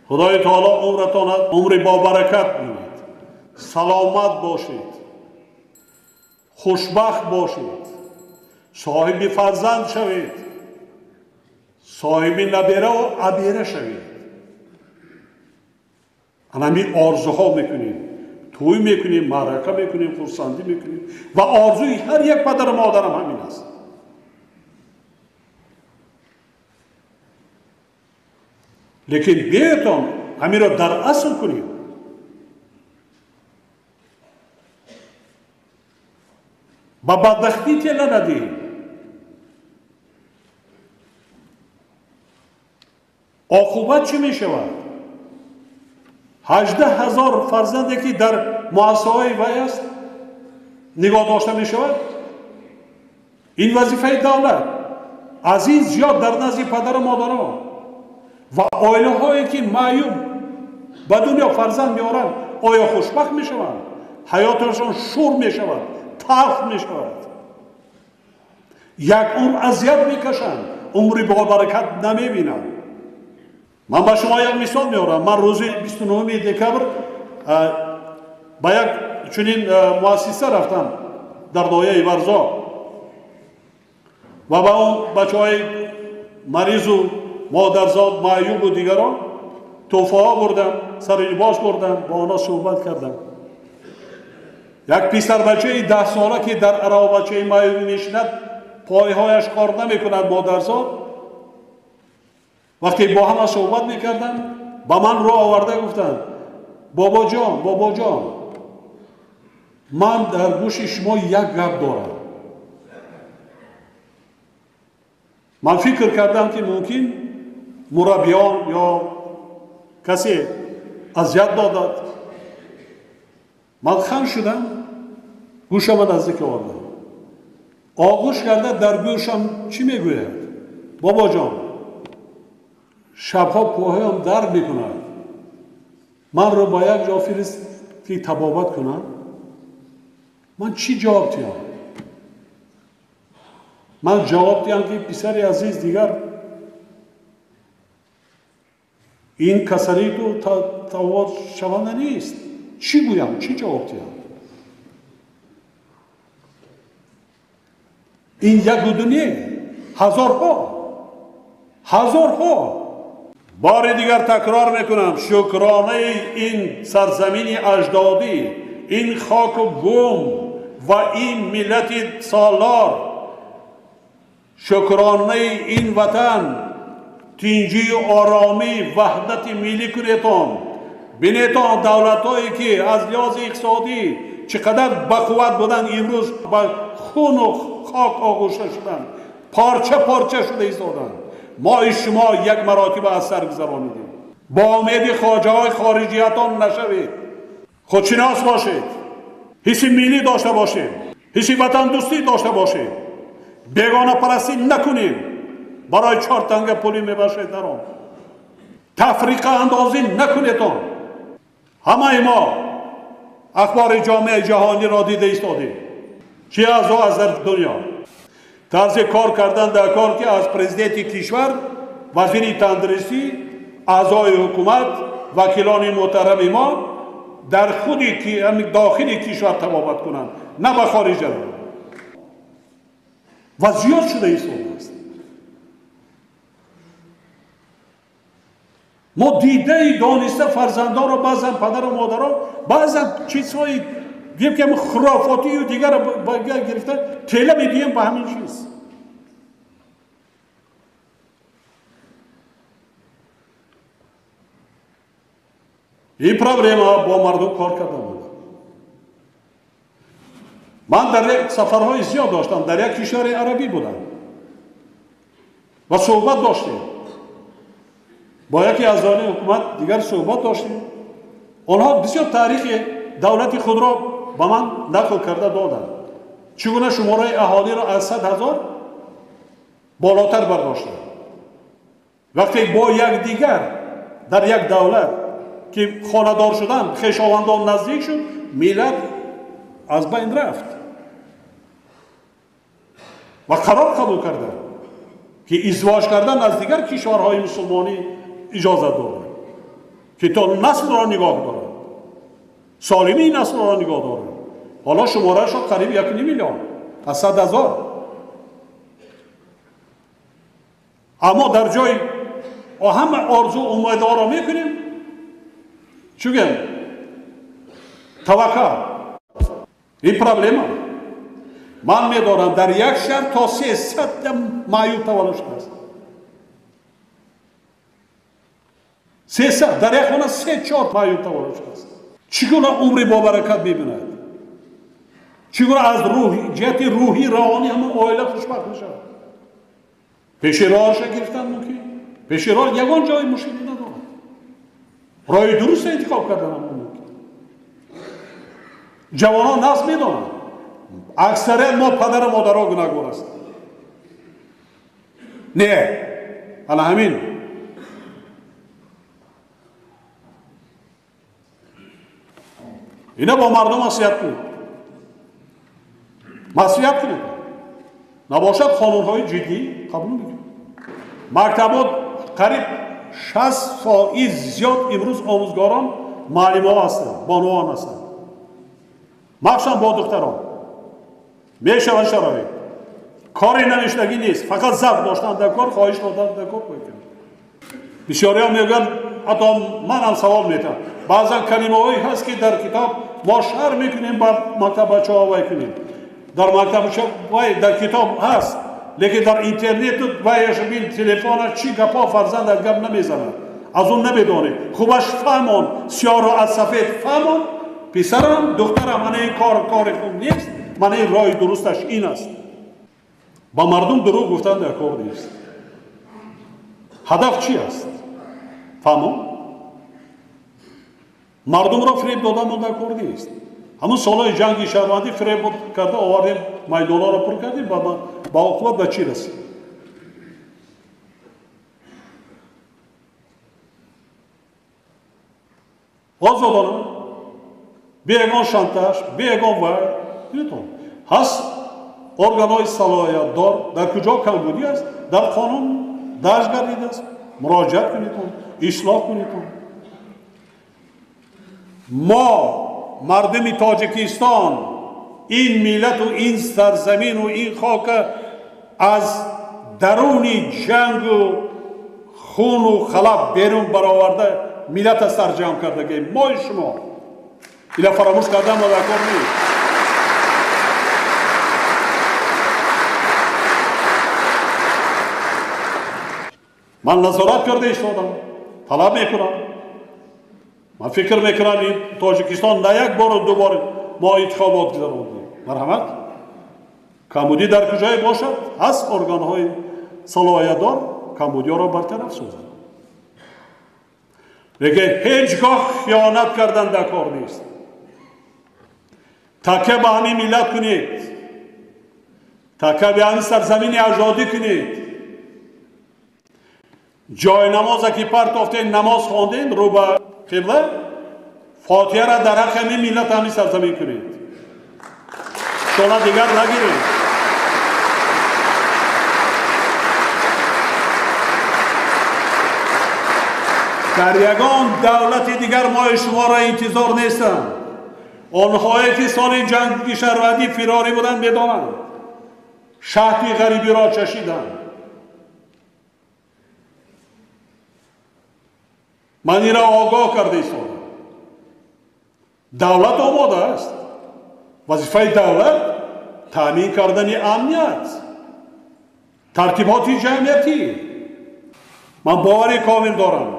خدای تعالی عمرتان عمر با برکت بینید، سلامت باشید، خوشبخت باشید، صاحب فرزند شوید، صاحب نبیره و عبیره شوید. همین آرزوها میکنیم، توی میکنیم، معرکه میکنیم، خرسندی میکنیم و آرزوی هر یک پدر و مادرم همین است. لیکن بیایتان همین را در اصل کنیم. با بدبختی تله ندهیم. عاقبت چی می شود؟ 18,000 فرزندی که در مؤسسه‌های وی است نگاه داشته می شود. این وظیفه دولت عزیز زیاد در نزد پدر و مادران و عائله هایی که معیوب به دنیا فرزند میارند آیا خوشبخت می شوند؟ حیاتشان شور می شود، تلخ می شود، یک عمر اذیت می کشند، عمری با برکت نمی بینند. من به شما یک مثال میارم. من روز 29 دکبر به یک چنین مؤسسه رفتم در دایه ورزا و با اون بچه های مریض و مادرزاد معیوب و دیگران تحفه ها بردم، سر لباس بردم، با آنها صحبت کردم. یک پسر بچه 10 ساله که در عراق بچه معیوب میشیند، پایهایش کار نمی کند مادرزاد، وقتی با همه صحبت میکردم با من رو آورده گفتند بابا جان من در گوش شما یک گپ دارم. من فکر کردم که ممکن مربیان یا کسی اذیت دادد. من خم شدم، گوشم نزدیک آوردم، آغوش کرده در گوشم چی میگوید؟ بابا جان شبها پاهایم درد میکند، من رو با یک جا فرست که طبابت کنم. من چی جواب دیم؟ من جواب دیم که پسر عزیز دیگر این کسری تو طبابت شونده نیست. چی گویم؟ چی جواب دیم؟ این یک دنیا هزارها. بار دیگر تکرار میکنم، شکرانه این سرزمین اجدادی، این خاک و گم و این ملت سالار، شکرانه این وطن، تینجی و آرامی وحدت ملی کنیتان. بینیتان دولت هایی که از لحاظ اقتصادی چقدر بقوت بودن امروز با خون و خاک آغوشته شدن، پارچه پارچه شده ایستادن. ما شما یک مراتب از سر گذرانیدیم. با امید خواجه های خارجیتان نشوید، خودشناس باشید، حس ملی داشته باشید، حس وطن دوستی داشته باشید، بیگانه پرستی نکنید، برای 4 تنگ پولی میباشید در آن تفریقه اندازی نکنیدان. همه ما اخبار جامعه جهانی را دیده ایستادیم، چی از در دنیا طرز کار کردن در کار که از پرزیدنت کشور، وزیر تندرستی، اعضای حکومت، وکیلان محترم ما در خودی که داخل کشور طبابت کنند، نه به خارج روند. و زیاد شده ایستاده است. ما دیده دانسته فرزندان را، بعضا پدر و مادر را، بعضا چیزهای دیگه که خرافاتی و دیگر را گرفته تله میدیم به همین چیز. این پروگرام با مردم کار کردم. من در یک سفرهای زیاد داشتم، در یک کشور عربی بودم و صحبت داشتیم با یکی از اعضای حکومت دیگر صحبت داشتیم. آنها بسیار تاریخ دولت خود را به من نقل کرده دادند، چگونه شماره اهالی را از 100,000 بالاتر برداشتند. وقتی با یک دیگر در یک دولت که خانه‌دار شدن، خویشاوندان نزدیک شد، ملت از بین رفت و قرار قبول کردند که ازدواج کردن از دیگر کشورهای مسلمانی اجازه دارد. که تا نسل را نگاه دارد، سالمی نسل را نگاه دارد. حالا شماره شد قریب 1.5 میلیون از 100,000. اما در جای همه آرزو امیدوار را میکنیم چی گم؟ توکل. این پرابلم من میدارم در یک شهر تا 300 معیوب تولد شده است. 300 در یک خانه 3-4 معیوب تولد شده است. چگونه عمری با برکت میبیند؟ چگونه از جهت روحی روانی همون عائله خوشبخت میشود؟ پیش راهش گرفتن ممکن؟ پیش راه یگان جای مشکلی ندارد. راه درست انتخاب کردن هم ممکن. جوانان نسل میدانند اکثریت ما پدر و مادرها گناهگار است. نه حالا همین اینا با مردم مسئولیت کنید، مسئولیت کنید. نباشد قانون‌های جدی قبول میکنید. مکتبات قریب 60% زیاد امروز آموزگاران معلم‌ها هستند، بانوان هستند، مخصوصا با دختران. میشود شرایط کاری نوشتگی نیست، فقط ضبط داشتن در کار، خواهش دادن در کار کنید. بسیاری ها میگن، حتی من هم سوال میتونم، بعضا کلمه هایی هست که در کتاب ما شرح میکنیم با مکتب بچه ها وای کنیم، در مکتب بچه وای در کتاب هست، لیکن در اینترنت وایش بین تلفن چی گپا فرزند از گپ نمیزنه، از اون نمیدونه. خوبش فهمون، سیاه رو از سفید فهمون. پسرم دخترم من این کار خوب نیست، من این راه درستش این است. با مردم دروغ گفتن در کار نیست. هدف چی است؟ فهمون؟ مردم را فریب دادن من در کار نیست. همون سالهای جنگی شهروندی فریب کرده آوردیم میدانا را پر کردیم، با عاقبت به چی رسید؟ آزادانه بیگان شانتاژ، بیگان وای دیدون هست. ارگان‌های صلاحیت دار در کجا کمبودی است؟ در قانون درج گردیده است. مراجعت کنید، اصلاح کنید. ما مردم تاجیکستان، این ملت و این سرزمین و این خاک از درون جنگ و خون و خلاب بیرون برآورده ملت سرجم کرده. ما شما اینا فراموش کردن ما در کار نیست. من نظارت کرده ایستادم، طلب میکنم. من فکر میکنم این تاجیکستان نه یک بار و دو بار ما انتخابات گذراندیم. مرحمت کمبودی در کجای باشد هست ارگان‌های صلاحیت دار کمبودی را برطرف سازند. دیگه هیچگاه خیانت کردن در کار نیست. تکیه به همین ملت کنید، تکیه به همین سرزمین اجدادی کنید. جای نماز که پرتافتین نماز خواندین رو به قبله، فاتحه را در حق همین ملت همین سرزمین کنید. شما دیگر نگیرید. در یگان دولت دیگر ما شما را انتظار نیستند. آنهایی که سال جنگ شهروندی فراری بودند بدانند، شهری غریبی را چشیدند. من این را آگاه کرده ایستادم. دولت آماده است. وظیفه دولت تامین کردن امنیت، ترتیبات جمعیتی. من باوری کامل دارم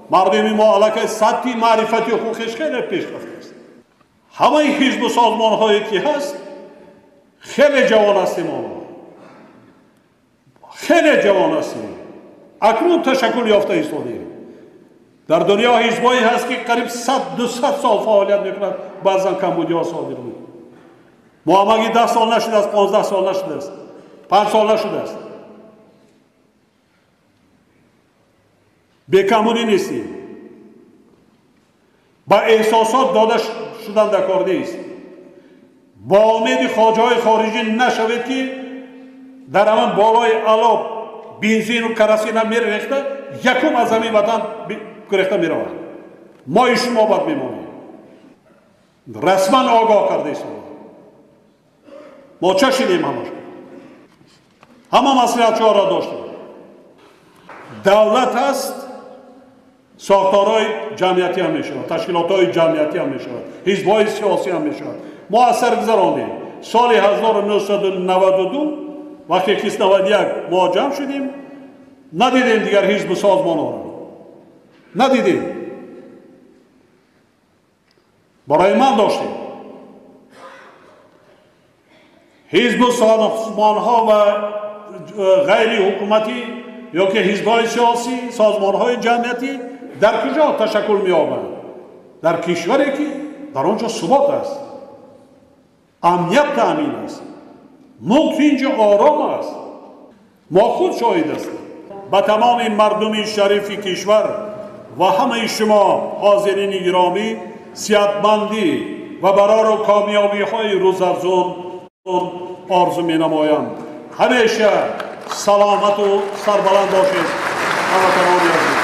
مردم ما علاقه سطحی معرفتی و حقوقش خیلی پیشرفته است. همه حزب و سازمان هایی که هست خیلی جوان هستیم، خیلی جوان هستیم. اکنون تشکل یافته ایستادیم. در دنیا حزبایی هست که قریب 100-200 سال فعالیت میکنند، بعضا کمبودیا صادر میکنند. ما هم 10 سال نشده است، 15 سال نشده است، 5 سال نشده است. بیکمبودی نیستیم. با احساسات داده شدن در کار نیست. با امید خواجه‌های خارجی نشوید که در همان بالای علاب بنزین و کراسین هم میریخته، یکم از همین وطن گرفته میروند. ما شما باید بمانیم. رسما آگاه کرده است. ما چه شدیم همه مسئولیت ها را داشتیم. دولت است، ساختارهای جمعیتی هم می شود، تشکیلات های جمعیتی هم می شود، حزب های سیاسی هم می شود. ما از سر گذراندیم. سال 1992 وقتی که 91 ما جمع شدیم ندیدیم دیگر حزب و سازمان ها را ندیدیم. برای من داشتیم حزب و سازمان ها و غیر حکومتی یا که حزب های سیاسی، سازمان های جمعیتی در کجا تشکل می یابند؟ در کشوری که در آنجا ثبات است، امنیت تامین است، ملک اینجا آرام است. ما خود شاهد هستیم. به تمام مردم شریف کشور و همه شما حاضرین گرامی صحتمندی و برای کامیابی های روزافزون آرزو می نمایم. همیشه سلامت و سربلند باشید. هموطنان عزیز.